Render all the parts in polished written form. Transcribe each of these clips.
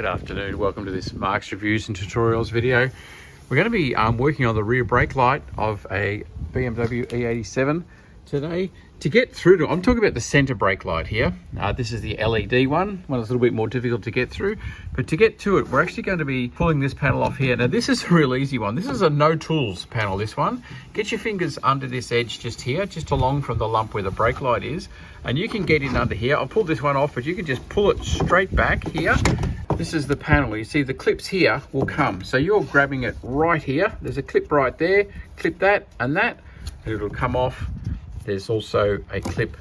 Good afternoon, welcome to this Mark's Reviews and Tutorials video. We're going to be working on the rear brake light of a BMW e87 today. To get through to, I'm talking about the center brake light here. This is the LED one that's a little bit more difficult to get through, but to get to it, we're actually going to be pulling this panel off here. Now this is a real easy one. This is a no tools panel, this one. Get your fingers under this edge just here, just along from the lump where the brake light is, and you can get in under here. I'll pull this one off, but you can just pull it straight back here. This is the panel. You see the clips here will come. So you're grabbing it right here. There's a clip right there, clip that and that, and it'll come off. There's also a clip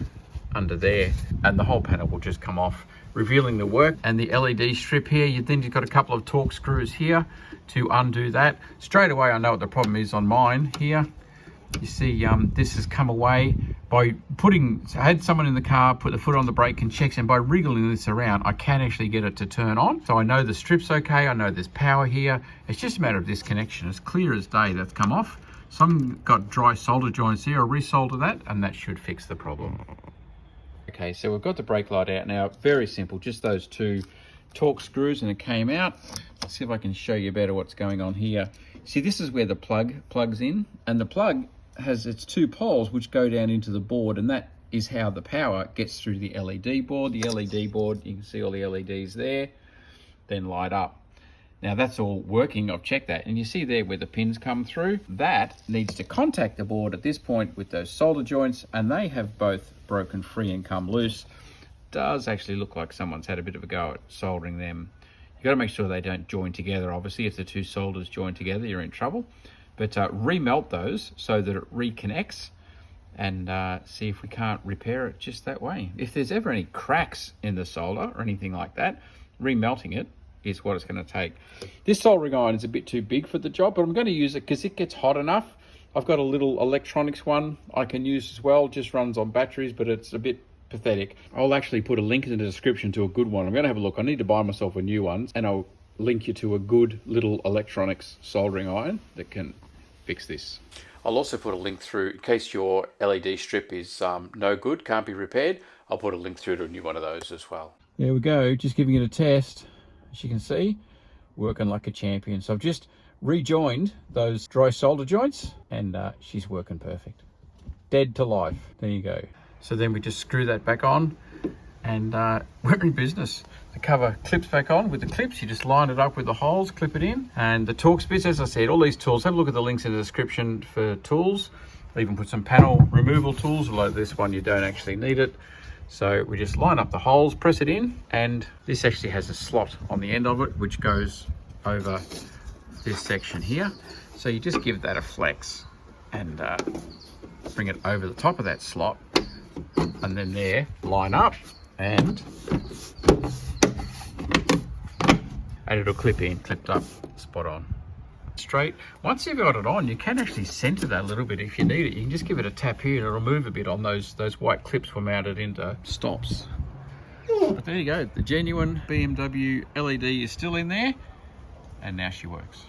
under there, and the whole panel will just come off, revealing the work. And the LED strip here, you've got a couple of torque screws here to undo that. Straight away, I know what the problem is on mine here. You see, this has come away by I had someone in the car put the foot on the brake and checks, and by wriggling this around, I can actually get it to turn on. So I know the strip's okay, I know there's power here. It's just a matter of this connection. It's clear as day that's come off. Some got dry solder joints here. I'll resolder that, and that should fix the problem. Okay, so we've got the brake light out now. Very simple, just those two torque screws, and it came out. Let's see if I can show you better what's going on here. See, this is where the plug plugs in, and the plug has its two poles which go down into the board, and that is how the power gets through the LED board. The LED board, you can see all the LEDs there, then light up. Now that's all working, I've checked that, and you see there where the pins come through. That needs to contact the board at this point with those solder joints, and they have both broken free and come loose. Does actually look like someone's had a bit of a go at soldering them. You've got to make sure they don't join together. Obviously, if the two solders join together, you're in trouble. But remelt those so that it reconnects, and see if we can't repair it just that way. If there's ever any cracks in the solder or anything like that, remelting it is what it's going to take. This soldering iron is a bit too big for the job, but I'm going to use it because it gets hot enough. I've got a little electronics one I can use as well, just runs on batteries, but it's a bit pathetic. I'll actually put a link in the description to a good one. I'm going to have a look. I need to buy myself a new one, and I'll link you to a good little electronics soldering iron that can fix this. I'll also put a link through, in case your LED strip is no good, can't be repaired, I'll put a link through to a new one of those as well. There we go, just giving it a test. As you can see, working like a champion. So I've just rejoined those dry solder joints, and she's working perfect. Dead to life. There you go. So then we just screw that back on, and we're in business. The cover clips back on with the clips. You just line it up with the holes, clip it in. And the Torx bits, as I said, all these tools, have a look at the links in the description for tools. I'll even put some panel removal tools, although this one you don't actually need it. So we just line up the holes, press it in, and this actually has a slot on the end of it which goes over this section here. So you just give that a flex and bring it over the top of that slot, and then there, line up, and it'll clip in, clipped up, spot on. Straight. Once you've got it on, you can actually center that a little bit if you need it. You can just give it a tap here and it'll move a bit on those white clips were mounted into stops. But there you go, the genuine BMW LED is still in there, and now she works.